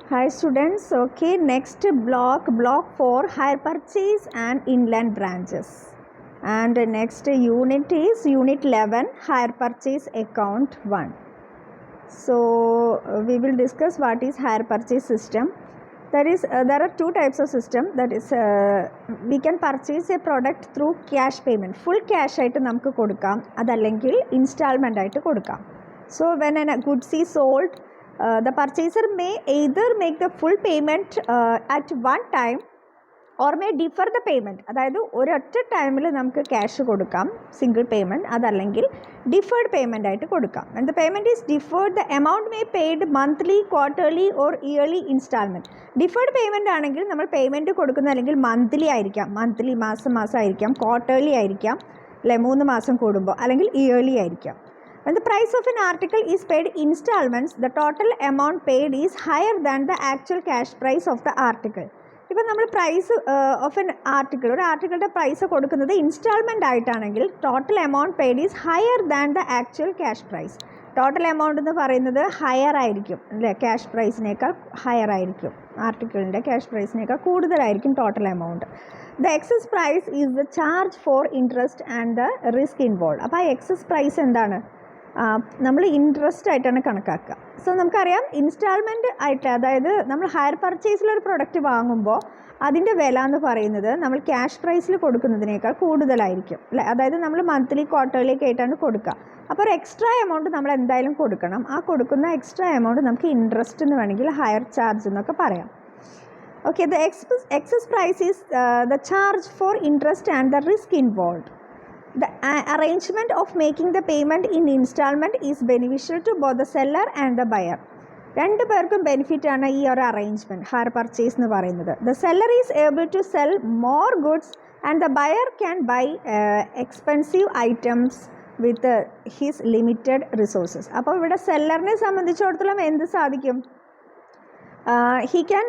Hi students, okay, next block 4, hire purchase and inland branches. And next unit is unit 11, hire purchase account 1. So we will discuss what is hire purchase system. That is, there are two types of system. That is, we can purchase a product through cash payment. Full cash ആയിട്ട് നമുക്ക് കൊടുക്കാം, അതല്ലെങ്കിൽ instalment ആയിട്ട് കൊടുക്കാം. So when a goods is sold, the purchaser may either make the full payment at one time or may defer the payment. അതായത് ഒരൊറ്റ ടൈമിൽ നമുക്ക് ക്യാഷ് കൊടുക്കാം, സിംഗിൾ പേയ്മെൻറ്റ്, അതല്ലെങ്കിൽ ഡിഫേർഡ് പേയ്മെൻ്റ് ആയിട്ട് കൊടുക്കാം. And the payment is deferred, the amount may paid monthly, quarterly or yearly instalment. Deferred payment ആണെങ്കിൽ നമ്മൾ പേയ്മെൻറ്റ് കൊടുക്കുന്നത് അല്ലെങ്കിൽ മന്ത്ലി ആയിരിക്കാം, മന്ത്ലി മാസം ആയിരിക്കാം, ക്വാർട്ടർലി ആയിരിക്കാം, അല്ലെ 3 മാസം കൂടുമ്പോൾ, അല്ലെങ്കിൽ ഇയർലി ആയിരിക്കാം. When the price of an article is paid installments, the total amount paid is higher than the actual cash price of the article. ഇപ്പോൾ നമ്മൾ പ്രൈസ് ഓഫ് എൻ ആർട്ടിക്കിൾ, ഒരു ആർട്ടിക്കിളുടെ പ്രൈസ് കൊടുക്കുന്നത് ഇൻസ്റ്റാൾമെൻ്റ് ആയിട്ടാണെങ്കിൽ total amount paid is higher than the actual cash price. Total amount എന്ന് പറയുന്നത് higher ആയിരിക്കും, അല്ലേ? ക്യാഷ് പ്രൈസിനേക്കാൾ ഹയർ ആയിരിക്കും, ആർട്ടിക്കിളിൻ്റെ ക്യാഷ് പ്രൈസിനേക്കാൾ കൂടുതലായിരിക്കും total amount. The excess price is the charge for interest and the risk involve. അപ്പോൾ ആ എക്സസ് പ്രൈസ് എന്താണ്? നമ്മൾ ഇൻട്രസ്റ്റ് ആയിട്ടാണ് കണക്കാക്കുക. സോ നമുക്കറിയാം, ഇൻസ്റ്റാൾമെൻറ്റ് ആയിട്ട്, അതായത് നമ്മൾ ഹയർ പർച്ചേസിലൊരു പ്രൊഡക്റ്റ് വാങ്ങുമ്പോൾ അതിൻ്റെ വില എന്ന് പറയുന്നത് നമ്മൾ ക്യാഷ് പ്രൈസിൽ കൊടുക്കുന്നതിനേക്കാൾ കൂടുതലായിരിക്കും, അല്ലേ? അതായത് നമ്മൾ മന്ത്ലി, ക്വാർട്ടർലി ഒക്കെ ആയിട്ടാണ് കൊടുക്കുക. അപ്പോൾ ഒരു എക്സ്ട്രാ എമൗണ്ട് നമ്മൾ എന്തായാലും കൊടുക്കണം. ആ കൊടുക്കുന്ന എക്സ്ട്രാ എമൗണ്ട് നമുക്ക് ഇൻട്രസ്റ്റ് എന്ന് വേണമെങ്കിൽ ഹയർ ചാർജ് എന്നൊക്കെ പറയാം. Okay, the excess price is the charge for interest and the risk involve. The arrangement of making the payment in installment is beneficial to both the seller and the buyer. രണ്ട് പേർക്കും benefit ആണ് ഈ ഒരു arrangement, higher purchase എന്ന് പറയുന്നത്. The seller is able to sell more goods and the buyer can buy expensive items with his limited resources. അപ്പോൾ ഇവിടെ സെല്ലറിനെ സംബന്ധിച്ചിടത്തോളം എന്ത് സാധിക്കും? He can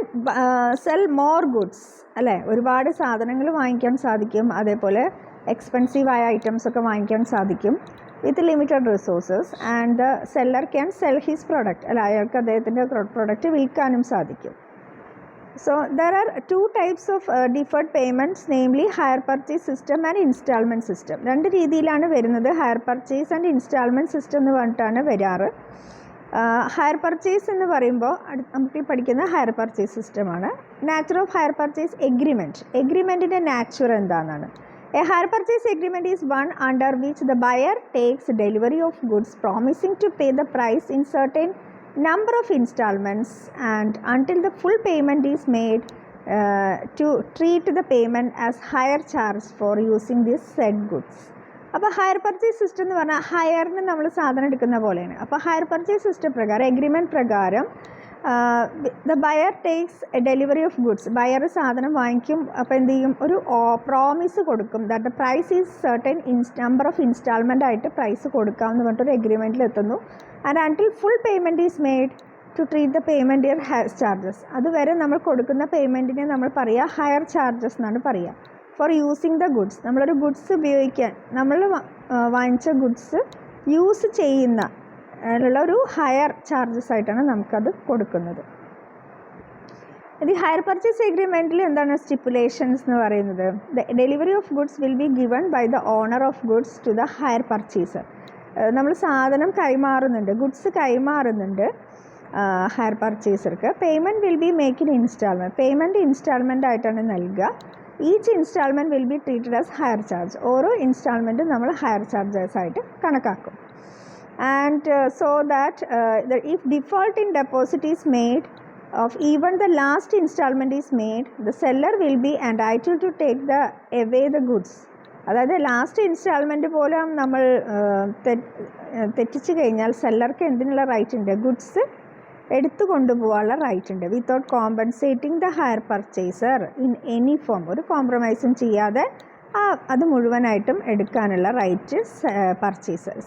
sell more goods, അല്ലേ? ഒരുപാട് സാധനങ്ങൾ വാങ്ങിക്കാൻ സാധിക്കും, അതേപോലെ എക്സ്പെൻസീവായ ഐറ്റംസൊക്കെ വാങ്ങിക്കാൻ സാധിക്കും with limited resources. And the seller can sell his product, അല്ല, അയാൾക്ക് അദ്ദേഹത്തിൻ്റെ പ്രൊഡക്റ്റ് വിൽക്കാനും സാധിക്കും. So there are two types of deferred payments, namely hire purchase system and instalment system. രണ്ട് രീതിയിലാണ് വരുന്നത്, hire purchase and instalment system എന്ന് പറഞ്ഞിട്ടാണ് വരാറ്. ഹയർ പർച്ചേസ് എന്ന് പറയുമ്പോൾ നമുക്ക് പഠിക്കുന്ന ഹയർ പർച്ചേസ് സിസ്റ്റമാണ്. Nature of hire purchase agreement. എഗ്രിമെൻറ്റിൻ്റെ നാച്ചർ എന്താണെന്നാണ്. A hire purchase agreement is one under which the buyer takes delivery of goods promising to pay the price in certain number of installments and until the full payment is made, to treat the payment as hire charge for using this said goods. അപ്പോൾ hire purchase system എന്ന് പറഞ്ഞാൽ ഹയറിന് നമ്മൾ സാധനം എടുക്കുന്ന പോലെയാണ്. അപ്പോൾ hire purchase system പ്രകാരം, എഗ്രിമെൻറ്റ് പ്രകാരം, the buyer takes a delivery of goods. Buyer സാധനം വാങ്ങിക്കും, അപ്പോൾ എന്ത് ചെയ്യും? ഒരു പ്രോമിസ് കൊടുക്കും, that the price is certain number of installment ആയിട്ട് പ്രൈസ് കൊടുക്കാമെന്ന് പറഞ്ഞിട്ടൊരു എഗ്രിമെൻറ്റിൽ എത്തുന്നു. And until full payment is made to treat the payment year hire charges. അതുവരെ നമ്മൾ കൊടുക്കുന്ന പേയ്മെൻറ്റിനെ നമ്മൾ പറയുക ഹയർ ചാർജസ് എന്നാണ് പറയുക. ഫോർ യൂസിങ് ദ ഗുഡ്സ്, നമ്മളൊരു ഗുഡ്സ് ഉപയോഗിക്കാൻ, നമ്മൾ വാങ്ങിച്ച ഗുഡ്സ് യൂസ് ചെയ്യുന്ന ഉള്ള ഒരു ഹയർ ചാർജസ് ആയിട്ടാണ് നമുക്കത് കൊടുക്കുന്നത്. ഇത് ഹയർ പർച്ചേസ് എഗ്രിമെൻറ്റിൽ എന്താണ് സ്റ്റിപ്പുലേഷൻസ് എന്ന് പറയുന്നത്? The delivery of goods will be given by the owner of goods to the hire purchaser. നമ്മൾ സാധനം കൈമാറുന്നുണ്ട്, ഗുഡ്സ് കൈമാറുന്നുണ്ട് ഹയർ പർച്ചേസർക്ക്. Payment will be make in instalment. Payment instalment ആയിട്ടാണ് നൽകുക. Each instalment will be treated as hire charge. ഓരോ ഇൻസ്റ്റാൾമെൻറ്റും നമ്മൾ ഹയർ ചാർജസ് ആയിട്ട് കണക്കാക്കും. And so that if default in deposit is made of even the last installment is made, the seller will be entitled to take away the goods. അതായത് last instalment പോലെ നമ്മൾ തെറ്റിച്ച് കഴിഞ്ഞാൽ സെല്ലർക്ക് എന്തിനുള്ള റൈറ്റ് ഉണ്ട്? Goods എടുത്തു കൊണ്ടുപോകാനുള്ള റൈറ്റ് ഉണ്ട്, without compensating the hire purchaser in any form. ഒരു കോംപ്രമൈസും ചെയ്യാതെ അത് മുഴുവനായിട്ടും എടുക്കാനുള്ള റൈറ്റ്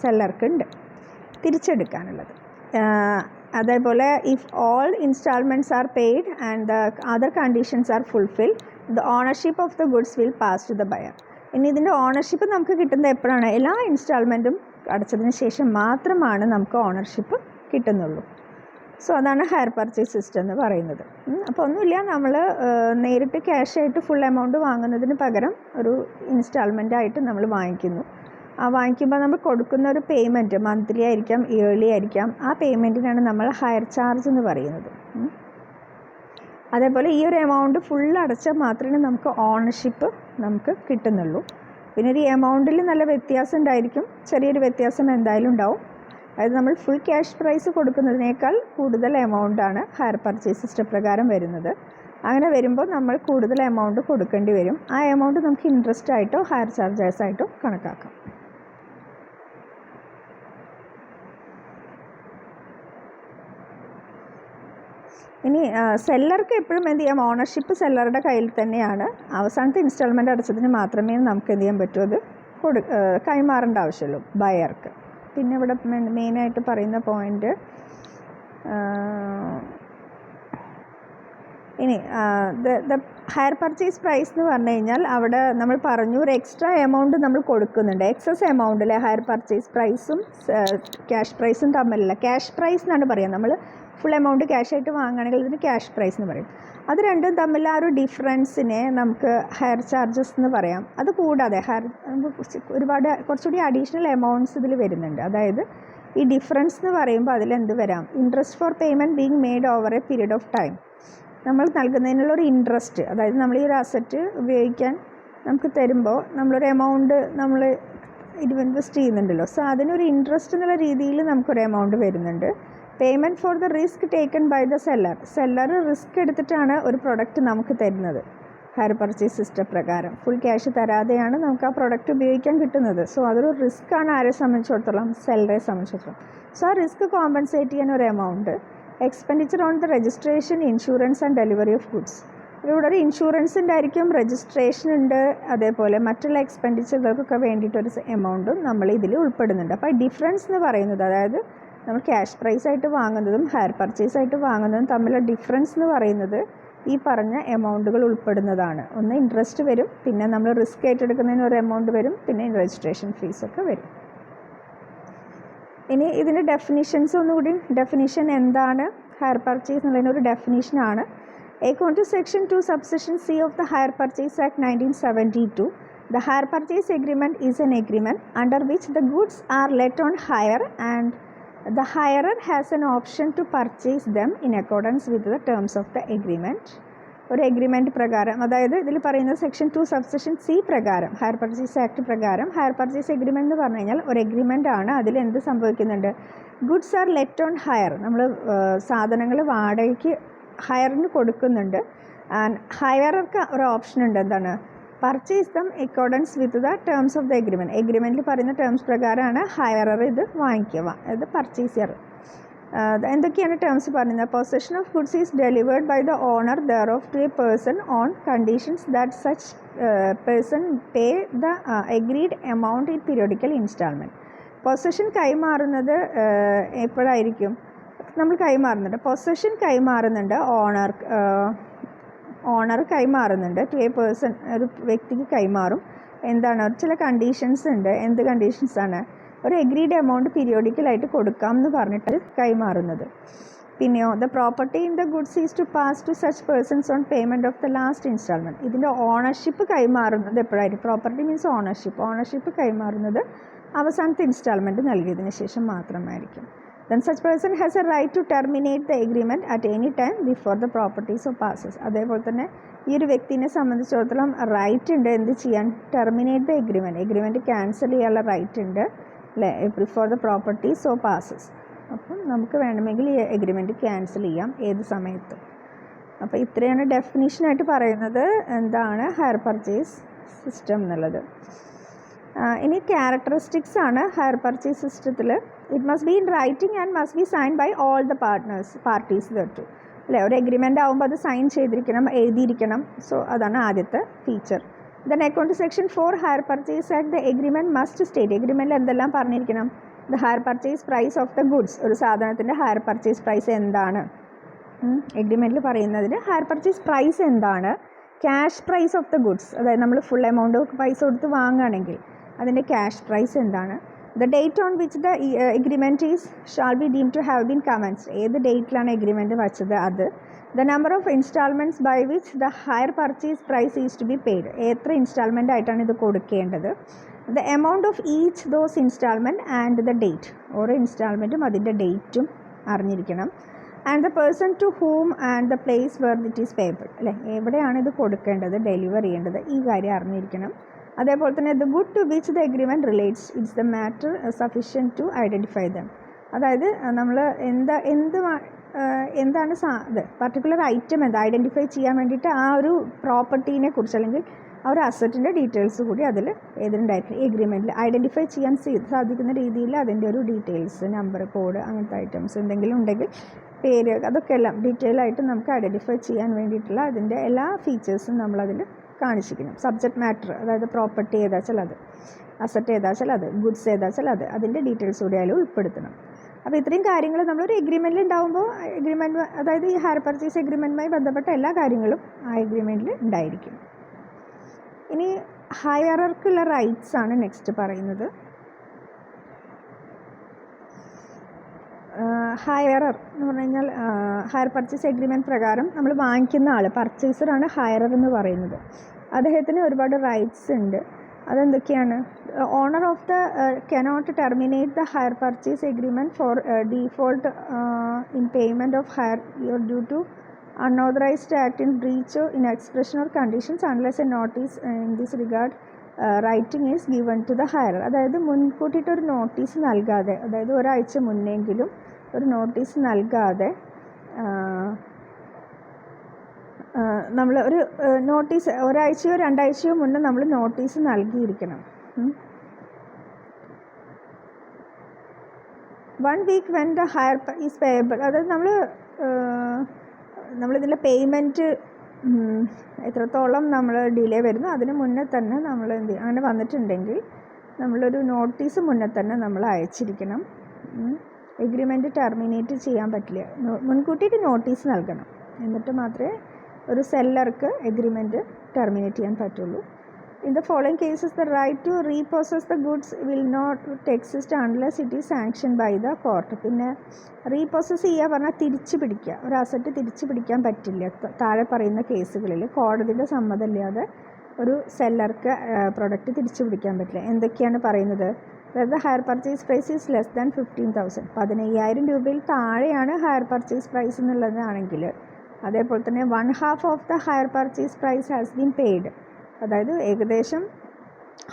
സെല്ലർക്കുണ്ട്, തിരിച്ചെടുക്കാനുള്ളത്. അതേപോലെ if all installments are paid and the other conditions are fulfil, the ownership of the goods will pass to the buyer. ഇനി ഇതിൻ്റെ ഓണർഷിപ്പ് നമുക്ക് കിട്ടുന്നത് എപ്പോഴാണ്? എല്ലാ ഇൻസ്റ്റാൾമെൻറ്റും അടച്ചതിന് ശേഷം മാത്രമാണ് നമുക്ക് ഓണർഷിപ്പ് കിട്ടുന്നുള്ളൂ. സോ അതാണ് ഹയർ പർച്ചേസ് സിസ്റ്റം എന്ന് പറയുന്നത്. അപ്പോൾ ഒന്നുമില്ല, നമ്മൾ നേരിട്ട് ക്യാഷായിട്ട് ഫുൾ എമൗണ്ട് വാങ്ങുന്നതിന് പകരം ഒരു ഇൻസ്റ്റാൾമെൻ്റ് ആയിട്ട് നമ്മൾ വാങ്ങിക്കുന്നു. ആ വാങ്ങിക്കുമ്പോൾ നമ്മൾ കൊടുക്കുന്ന ഒരു പേയ്മെൻറ്റ് മന്ത്ലി ആയിരിക്കാം, ഇയർലി ആയിരിക്കാം. ആ പേയ്മെൻറ്റിനാണ് നമ്മൾ ഹയർ ചാർജ് എന്ന് പറയുന്നത്. അതേപോലെ ഈ ഒരു എമൗണ്ട് ഫുൾ അടച്ചാൽ മാത്രമേ നമുക്ക് ഓണർഷിപ്പ് നമുക്ക് കിട്ടുന്നുള്ളൂ. പിന്നെ ഒരു എമൗണ്ടിൽ നല്ല വ്യത്യാസം ഉണ്ടായിരിക്കും, ചെറിയൊരു വ്യത്യാസം എന്തായാലും ഉണ്ടാവും. അതായത് നമ്മൾ ഫുൾ ക്യാഷ് പ്രൈസ് കൊടുക്കുന്നതിനേക്കാൾ കൂടുതൽ എമൗണ്ടാണ് ഹയർ പർച്ചേസ് സിസ്റ്റം പ്രകാരം വരുന്നത്. അങ്ങനെ വരുമ്പോൾ നമ്മൾ കൂടുതൽ എമൗണ്ട് കൊടുക്കേണ്ടി വരും. ആ എമൗണ്ട് നമുക്ക് ഇൻട്രസ്റ്റ് ആയിട്ടോ ഹയർ ചാർജസ് ആയിട്ടോ കണക്കാക്കാം. ഇനി സെല്ലർക്ക് എപ്പോഴും എന്ത് ചെയ്യാം, ഓണർഷിപ്പ് സെല്ലറുടെ കയ്യിൽ തന്നെയാണ്. അവസാനത്തെ ഇൻസ്റ്റാൾമെൻറ്റ് അടച്ചതിന് മാത്രമേ നമുക്ക് എന്ത് ചെയ്യാൻ പറ്റൂ, അത് കൈമാറേണ്ട ആവശ്യമുള്ളൂ ബയർക്ക്. പിന്നെ ഇവിടെ മെയിനായിട്ട് പറയുന്ന പോയിൻ്റ് ഇനി ദ ഹയർ പർച്ചേസ് പ്രൈസ് എന്ന് പറഞ്ഞു കഴിഞ്ഞാൽ അവിടെ നമ്മൾ പറഞ്ഞു ഒരു എക്സ്ട്രാ എമൗണ്ട് നമ്മൾ കൊടുക്കുന്നുണ്ട്. എക്സസ് എമൗണ്ടിലെ ഹയർ പർച്ചേസ് പ്രൈസും ക്യാഷ് പ്രൈസും തമ്മിലുള്ള ക്യാഷ് പ്രൈസ് എന്നാണ് പറയുക. നമ്മൾ ഫുൾ എമൗണ്ട് ക്യാഷായിട്ട് വാങ്ങുകയാണെങ്കിൽ ഇതിന് ക്യാഷ് പ്രൈസ് എന്ന് പറയും. അത് രണ്ടും തമ്മിൽ ആ ഒരു ഡിഫറൻസിനെ നമുക്ക് ഹയർ ചാർജസ് എന്ന് പറയാം. അത് കൂടാതെ കുറച്ചുകൂടി അഡീഷണൽ എമൗണ്ട്സ് ഇതിൽ വരുന്നുണ്ട്. അതായത് ഈ ഡിഫറൻസ് എന്ന് പറയുമ്പോൾ അതിലെന്ത് വരാം, interest for payment being made over A period of time. നമ്മൾ നൽകുന്നതിനുള്ളൊരു ഇൻട്രസ്റ്റ്, അതായത് നമ്മൾ ഈ ഒരു അസറ്റ് ഉപയോഗിക്കാൻ നമുക്ക് തരുമ്പോൾ നമ്മളൊരു എമൗണ്ട് നമ്മൾ ഇൻവെസ്റ്റ് ചെയ്യുന്നുണ്ടല്ലോ. സോ അതിനൊരു ഇൻട്രസ്റ്റ് എന്നുള്ള രീതിയിൽ നമുക്കൊരു എമൗണ്ട് വരുന്നുണ്ട്. Payment for the risk taken by the seller risk എടുത്തിട്ടാണ് ഒരു പ്രൊഡക്റ്റ് നമുക്ക് തരുന്നത് ഹയർ പർച്ചേസ് സിസ്റ്റം പ്രകാരം. ഫുൾ ക്യാഷ് തരാതെയാണ് നമുക്ക് ആ പ്രൊഡക്റ്റ് ഉപയോഗിക്കാൻ കിട്ടുന്നത്. സോ അതൊരു റിസ്ക് ആണ് ആരെ സംബന്ധിച്ചിടത്തോളം, സെല്ലറെ സംബന്ധിച്ചിടത്തോളം. സോ ആ റിസ്ക് കോമ്പൻസേറ്റ് ചെയ്യാൻ ഒരു amount. Expenditure on the registration, insurance and delivery of goods. ഇവിടെ ഒരു ഇൻഷുറൻസ് ഉണ്ടായിരിക്കും, രജിസ്ട്രേഷൻ ഉണ്ട്, അതേപോലെ മറ്റുള്ള എക്സ്പെൻഡിച്ചറുകൾക്കൊക്കെ വേണ്ടിയിട്ടൊരു എമൗണ്ടും നമ്മൾ ഇതിൽ ഉൾപ്പെടുന്നുണ്ട്. അപ്പോൾ ഡിഫറൻസ് എന്ന് പറയുന്നത്, അതായത് നമ്മൾ ക്യാഷ് പ്രൈസ് ആയിട്ട് വാങ്ങുന്നതും ഹയർ പർച്ചേസ് ആയിട്ട് വാങ്ങുന്നതും തമ്മിലുള്ള ഡിഫറൻസ് എന്ന് പറയുന്നത് ഈ പറഞ്ഞ എമൗണ്ടുകൾ ഉൾപ്പെടുന്നതാണ്. ഒന്ന് ഇൻട്രസ്റ്റ് വരും, പിന്നെ നമ്മൾ റിസ്ക് ഏറ്റെടുക്കുന്നതിന് ഒരു എമൗണ്ട് വരും, പിന്നെ രജിസ്ട്രേഷൻ ഫീസൊക്കെ വരും. ഇനി ഇതിൻ്റെ ഡെഫിനിഷൻസ് ഒന്നുകൂടി, ഡെഫിനിഷൻ എന്താണ് ഹയർ പർച്ചേസ് എന്നുള്ളതിനൊരു ഡെഫിനിഷനാണ്. According to Section 2, Subsection C of the Hire Purchase Act 1972, the hire purchase agreement is an agreement under which the goods are let on hire and the hirer has an option to purchase them in accordance with the terms of the agreement. ഒരു agreement പ്രകാരം, അതായത് ഇതിൽ പറയുന്ന section 2 subsection C പ്രകാരം, higher purchase act പ്രകാരം higher purchase agreement എന്ന് പറഞ്ഞു കഴിഞ്ഞാൽ ഒരു എഗ്രിമെൻ്റ് ആണ്. അതിൽ എന്ത് സംഭവിക്കുന്നുണ്ട്, goods are let on higher, നമ്മൾ സാധനങ്ങൾ വാടകയ്ക്ക് ഹയറിന് കൊടുക്കുന്നുണ്ട്. ആൻഡ് ഹയർക്ക് ഒരു ഓപ്ഷൻ ഉണ്ട്, എന്താണ്, purchase them accordance with the terms of the agreement. എഗ്രിമെൻറ്റിൽ പറയുന്ന ടേംസ് പ്രകാരമാണ് ഹയറർ ഇത് വാങ്ങിക്കുക, ഇത് പർച്ചേസർ. എന്തൊക്കെയാണ് ടേംസ് പറയുന്നത്, possession of goods is delivered by the owner thereof to a person on conditions that such person pay the agreed amount in periodical instalment. Possession കൈമാറുന്നത് എപ്പോഴായിരിക്കും, നമ്മൾ കൈമാറുന്നുണ്ട്, പൊസഷൻ കൈമാറുന്നുണ്ട്, ഓണർ കൈമാറുന്നുണ്ട് ടു എ പേഴ്സൺ, ഒരു വ്യക്തിക്ക് കൈമാറും. എന്താണ്, ചില കണ്ടീഷൻസ് ഉണ്ട്. എന്ത് കണ്ടീഷൻസാണ്, ഒരു എഗ്രീഡ് എമൗണ്ട് പീരിയോഡിക്കലായിട്ട് കൊടുക്കാം എന്ന് പറഞ്ഞിട്ട് കൈമാറുന്നത്. പിന്നെയോ, the property in the goods is to pass to such persons on payment of the last installment. ഇതിൻ്റെ ഓണർഷിപ്പ് കൈമാറുന്നത് എപ്പോഴായിരിക്കും, പ്രോപ്പർട്ടി മീൻസ് ഓണർഷിപ്പ് കൈമാറുന്നത് അവസാനത്തെ ഇൻസ്റ്റാൾമെൻറ്റ് നൽകിയതിന് ശേഷം മാത്രമായിരിക്കും. Then such person has a right to terminate the agreement at any time before the property so passes. അതേപോലെ തന്നെ ഈ ഒരു വ്യക്തിനെ സംബന്ധിച്ചിടത്തോളം റൈറ്റ് ഉണ്ട് എന്ത് ചെയ്യാൻ, ടെർമിനേറ്റ് ദ എഗ്രിമെൻറ്റ് ക്യാൻസൽ ചെയ്യാനുള്ള റൈറ്റ് ഉണ്ട് അല്ലേ, before the property so passes. അപ്പം നമുക്ക് വേണമെങ്കിൽ ഈ എഗ്രിമെൻറ്റ് ക്യാൻസൽ ചെയ്യാം ഏത് സമയത്തും. അപ്പോൾ ഇത്രയാണ് ഡെഫിനിഷനായിട്ട് പറയുന്നത് എന്താണ് ഹയർ പർച്ചേസ് സിസ്റ്റം എന്നുള്ളത്. ഇനി ക്യാരക്ടറിസ്റ്റിക്സ് ആണ് ഹയർ പർച്ചേസ് സിസ്റ്റത്തിൽ. It must be in writing and must be sign by all the parties ദട്ടു അല്ലേ. ഒരു എഗ്രിമെൻ്റ് ആകുമ്പോൾ അത് സൈൻ ചെയ്തിരിക്കണം, എഴുതിയിരിക്കണം. സോ അതാണ് ആദ്യത്തെ feature. Then according to section 4 hire purchase act the agreement must state, എഗ്രിമെൻറ്റിൽ എന്തെല്ലാം പറഞ്ഞിരിക്കണം, the hire purchase price of the goods, ഒരു സാധനത്തിൻ്റെ ഹയർ പർച്ചേസ് പ്രൈസ് എന്താണ്, എഗ്രിമെൻറ്റിൽ പറയുന്നതിന് ഹയർ പർച്ചേസ് പ്രൈസ് എന്താണ്, cash price of the goods, അതായത് നമ്മൾ ഫുൾ എമൗണ്ട് പൈസ കൊടുത്ത് വാങ്ങുകയാണെങ്കിൽ അതിൻ്റെ ക്യാഷ് പ്രൈസ് എന്താണ്, The date on which the agreement shall be deemed to have been commenced. ഏത് ഡേറ്റിലാണ് എഗ്രിമെൻറ്റ് വച്ചത് അത്. The number of installments by which the hire purchase price is to be paid. എത്ര instalment ആയിട്ടാണ് ഇത് കൊടുക്കേണ്ടത്. The amount of each those installment and the date. ഓരോ ഇൻസ്റ്റാൾമെൻറ്റും അതിൻ്റെ ഡേറ്റും അറിഞ്ഞിരിക്കണം. And the person to whom and the place where it is payable. അല്ലേ, എവിടെയാണ് ഇത് കൊടുക്കേണ്ടത്, ഡെലിവർ ചെയ്യേണ്ടത്, ഈ കാര്യം അറിഞ്ഞിരിക്കണം. അതേപോലെ തന്നെ the good to which the agreement relates it's the matter sufficient to identify them. അതായത് നമ്മൾ എന്താണ് ഇത് പർട്ടിക്കുലർ ഐറ്റം എന്താ ഐഡൻറ്റിഫൈ ചെയ്യാൻ വേണ്ടിയിട്ട് ആ ഒരു പ്രോപ്പർട്ടീനെ കുറിച്ച് അല്ലെങ്കിൽ ആ ഒരു അസറ്റിൻ്റെ ഡീറ്റെയിൽസ് കൂടി അതിൽ ഏതുണ്ടായിരിക്കും എഗ്രിമെൻറ്റിൽ ഐഡൻറ്റിഫൈ ചെയ്യാൻ സാധിക്കുന്ന രീതിയിൽ അതിൻ്റെ ഒരു ഡീറ്റെയിൽസ്, നമ്പർ, കോഡ്, അങ്ങനത്തെ ഐറ്റംസ് എന്തെങ്കിലും ഉണ്ടെങ്കിൽ പേര്, അതൊക്കെ എല്ലാം ഡീറ്റെയിൽ ആയിട്ട് നമുക്ക് ഐഡൻറ്റിഫൈ ചെയ്യാൻ വേണ്ടിയിട്ടുള്ള അതിൻ്റെ എല്ലാ ഫീച്ചേഴ്സും നമ്മളതിൽ കാണിച്ചിരിക്കണം. സബ്ജക്റ്റ് മാറ്റർ, അതായത് പ്രോപ്പർട്ടി ഏതാച്ചാൽ അത്, അസറ്റ് ഏതാച്ചാൽ അത്, ഗുഡ്സ് ഏതാച്ചാൽ അത്, അതിൻ്റെ ഡീറ്റെയിൽസ് കൂടി അതിൽ ഉൾപ്പെടുത്തണം. അപ്പോൾ ഇത്രയും കാര്യങ്ങൾ നമ്മളൊരു എഗ്രിമെൻറ്റിൽ ഉണ്ടാകുമ്പോൾ എഗ്രിമെൻറ്റ്, അതായത് ഈ ഹയർ പർച്ചേസ് എഗ്രിമെൻറ്റുമായി ബന്ധപ്പെട്ട എല്ലാ കാര്യങ്ങളും ആ എഗ്രിമെൻറ്റിൽ ഉണ്ടായിരിക്കും. ഇനി ഹയറർക്കുള്ള റൈറ്റ്സ് ആണ് നെക്സ്റ്റ് പറയുന്നത്. ഹയറർ എന്ന് പറഞ്ഞു കഴിഞ്ഞാൽ ഹയർ പർച്ചേസ് എഗ്രിമെൻറ്റ് പ്രകാരം നമ്മൾ വാങ്ങിക്കുന്ന ആൾ, പർച്ചേസറാണ് ഹയറർ എന്ന് പറയുന്നത്. അദ്ദേഹത്തിന് ഒരുപാട് റൈറ്റ്സ് ഉണ്ട്. അതെന്തൊക്കെയാണ്? Owner of the cannot terminate the hire purchase agreement for default in payment of hire your due to unauthorized act in breach or in expression or conditions unless a notice in this regard writing is given to the hirer. അതായത് മുൻകൂട്ടിയിട്ടൊരു notice നൽകാതെ, അതായത് ഒരാഴ്ച മുന്നെങ്കിലും ഒരു notice നൽകാതെ നമ്മൾ ഒരു notice ഒരാഴ്ചയോ രണ്ടാഴ്ചയോ മുന്നേ നമ്മൾ notice നൽകിയിരിക്കണം. 1 week when the hire is payable. അതായത് നമ്മളിതിൻ്റെ പേയ്മെൻറ്റ് എത്രത്തോളം നമ്മൾ ഡിലേ വരുന്നു അതിന് മുന്നേ തന്നെ നമ്മൾ അങ്ങനെ വന്നിട്ടുണ്ടെങ്കിൽ നമ്മളൊരു നോട്ടീസ് മുന്നേ തന്നെ നമ്മൾ അയച്ചിരിക്കണം. എഗ്രിമെൻറ്റ് ടെർമിനേറ്റ് ചെയ്യാൻ പറ്റില്ല, മുൻകൂട്ടിയിട്ട് നോട്ടീസ് നൽകണം. എന്നിട്ട് മാത്രമേ ഒരു സെല്ലർക്ക് എഗ്രിമെൻറ്റ് ടെർമിനേറ്റ് ചെയ്യാൻ പറ്റുള്ളൂ. In the following cases, the right to repossess the goods will not exist unless it is sanctioned by the court. പിന്നെ റീപോസസ് ചെയ്യുക പറഞ്ഞാൽ തിരിച്ചു പിടിക്കുക, ഒരു അസറ്റ് തിരിച്ചു പിടിക്കാൻ പറ്റില്ല. താഴെ പറയുന്ന കേസുകളിൽ കോടതിയുടെ സമ്മതമില്ലാതെ ഒരു സെല്ലർക്ക് പ്രൊഡക്റ്റ് തിരിച്ചു പിടിക്കാൻ പറ്റില്ല. എന്തൊക്കെയാണ് പറയുന്നത്? അതായത് hire purchase price is less than 15,000. 15,000 രൂപയിൽ താഴെയാണ് ഹയർ പർച്ചേസ് പ്രൈസ് എന്നുള്ളതാണെങ്കിൽ, അതേപോലെ തന്നെ 1/2 of the hire purchase price has been paid. അതായത് ഏകദേശം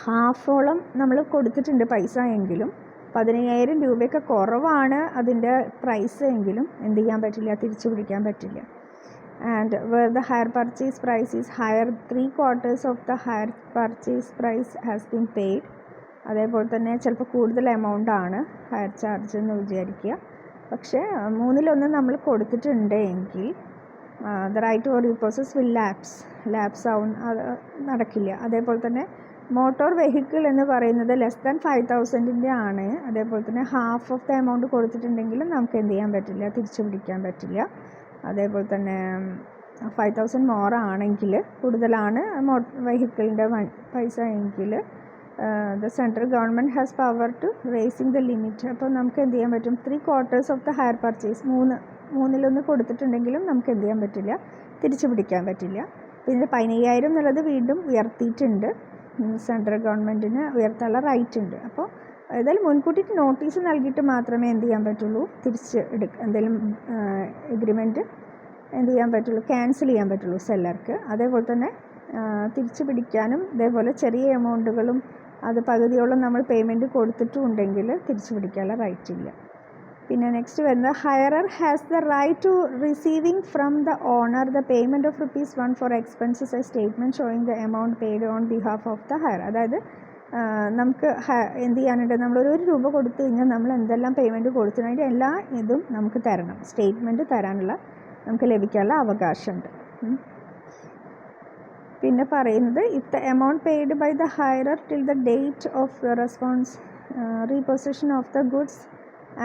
ഹാഫോളം നമ്മൾ കൊടുത്തിട്ടുണ്ട് പൈസ എങ്കിലും 15,000 രൂപയൊക്കെ കുറവാണ് അതിൻ്റെ പ്രൈസ് എങ്കിലും എന്ത് ചെയ്യാൻ പറ്റില്ല, തിരിച്ചു പിടിക്കാൻ പറ്റില്ല. And where the hire purchase price is higher 3/4 of the hire purchase price has been paid. അതേപോലെ തന്നെ ചിലപ്പോൾ കൂടുതൽ എമൗണ്ട് ആണ് ഹയർ ചാർജ് എന്ന് വിചാരിക്കുക, പക്ഷേ 1/3 നമ്മൾ കൊടുത്തിട്ടുണ്ട് എങ്കിൽ the right to repossess will lapse ആവും, അത് നടക്കില്ല. അതേപോലെ തന്നെ മോട്ടോർ വെഹിക്കിൾ എന്ന് പറയുന്നത് ലെസ് ദാൻ 5,000 ആണ്. അതേപോലെ തന്നെ ഹാഫ് ഓഫ് ദ എമൗണ്ട് കൊടുത്തിട്ടുണ്ടെങ്കിലും നമുക്ക് എന്ത് ചെയ്യാൻ പറ്റില്ല, തിരിച്ചു പിടിക്കാൻ പറ്റില്ല. അതേപോലെ തന്നെ 5,000 മോർ ആണെങ്കിൽ, കൂടുതലാണ് വെഹിക്കിളിൻ്റെ പൈസ എങ്കിൽ the central government has power to racing the limit. അപ്പോൾ നമുക്ക് എന്ത് ചെയ്യാൻ പറ്റും, 3/4 ഓഫ് ദ ഹയർ പർച്ചേസ്, 3/3 കൊടുത്തിട്ടുണ്ടെങ്കിലും നമുക്ക് എന്ത് ചെയ്യാൻ പറ്റില്ല, തിരിച്ചു പിടിക്കാൻ പറ്റില്ല. പിന്നെ 15,000 എന്നുള്ളത് വീണ്ടും ഉയർത്തിയിട്ടുണ്ട്, സെൻട്രൽ ഗവൺമെൻറ്റിന് ഉയർത്താനുള്ള റൈറ്റ് ഉണ്ട്. അപ്പോൾ ഏതായാലും മുൻകൂട്ടിയിട്ട് നോട്ടീസ് നൽകിയിട്ട് മാത്രമേ എന്ത് ചെയ്യാൻ പറ്റുള്ളൂ, തിരിച്ച് എന്തെങ്കിലും എഗ്രിമെൻറ്റ് എന്ത് ചെയ്യാൻ പറ്റുള്ളൂ, ക്യാൻസൽ ചെയ്യാൻ പറ്റുള്ളൂ സെല്ലർക്ക്. അതേപോലെ തന്നെ തിരിച്ചു പിടിക്കാനും ഇതേപോലെ ചെറിയ എമൗണ്ടുകളും അത് പകുതിയോളം നമ്മൾ പേയ്മെൻറ്റ് കൊടുത്തിട്ടുണ്ടെങ്കിൽ തിരിച്ചു പിടിക്കാനുള്ള റൈറ്റ് ഇല്ല. പിന്നെ നെക്സ്റ്റ് വരുന്നത് hirer has the right to receiving from the owner the payment of ₹1 for expenses a statement showing the amount paid on behalf of the hire. അതായത് നമുക്ക് എന്ത് ചെയ്യാനുണ്ട്, നമ്മളൊരു ₹1 കൊടുത്തു കഴിഞ്ഞാൽ നമ്മൾ എന്തെല്ലാം പേയ്മെൻറ്റ് കൊടുത്തു അതിൻ്റെ എല്ലാ ഇതും നമുക്ക് തരണം, സ്റ്റേറ്റ്മെൻറ്റ് തരാനുള്ള നമുക്ക് ലഭിക്കാനുള്ള അവകാശമുണ്ട്. പിന്നെ പറയുന്നത് if the amount paid by the hirer till the date of the reposition of the goods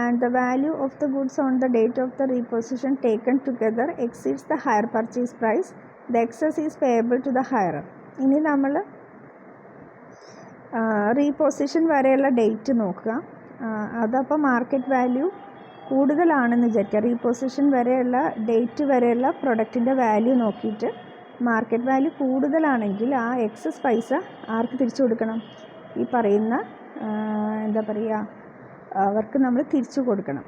and the value of the goods on the date of the repossession taken together exceeds the hire purchase price, the excess is payable to the hirer. ഇനി നമ്മൾ reposition വരെയുള്ള date നോക്കുക. അതപ്പോൾ market value കൂടുതലാണെന്ന് വിചാരിക്കുക. Reposition വരെയുള്ള date വരെയുള്ള പ്രൊഡക്റ്റിൻ്റെ value നോക്കിയിട്ട് മാർക്കറ്റ് വാല്യൂ കൂടുതലാണെങ്കിൽ ആ എക്സസ് പൈസ ആർക്ക് തിരിച്ചു കൊടുക്കണം? ഈ പറയുന്ന എന്താ പറയുക, അവർക്ക് നമ്മൾ തിരിച്ചു കൊടുക്കണം.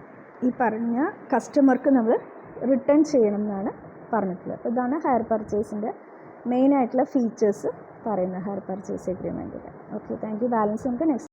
ഈ പറഞ്ഞ കസ്റ്റമർക്ക് നമ്മൾ റിട്ടേൺ ചെയ്യണം എന്നാണ് പറഞ്ഞിട്ടുള്ളത്. അപ്പോൾ ഇതാണ് ഹയർ പർച്ചേസിൻ്റെ മെയിനായിട്ടുള്ള ഫീച്ചേഴ്സ് പറയുന്നത് ഹയർ പർച്ചേസ് എഗ്രിമെൻറ്റിൽ. Okay, thank you. ബാലൻസ് നമുക്ക് നെക്സ്റ്റ്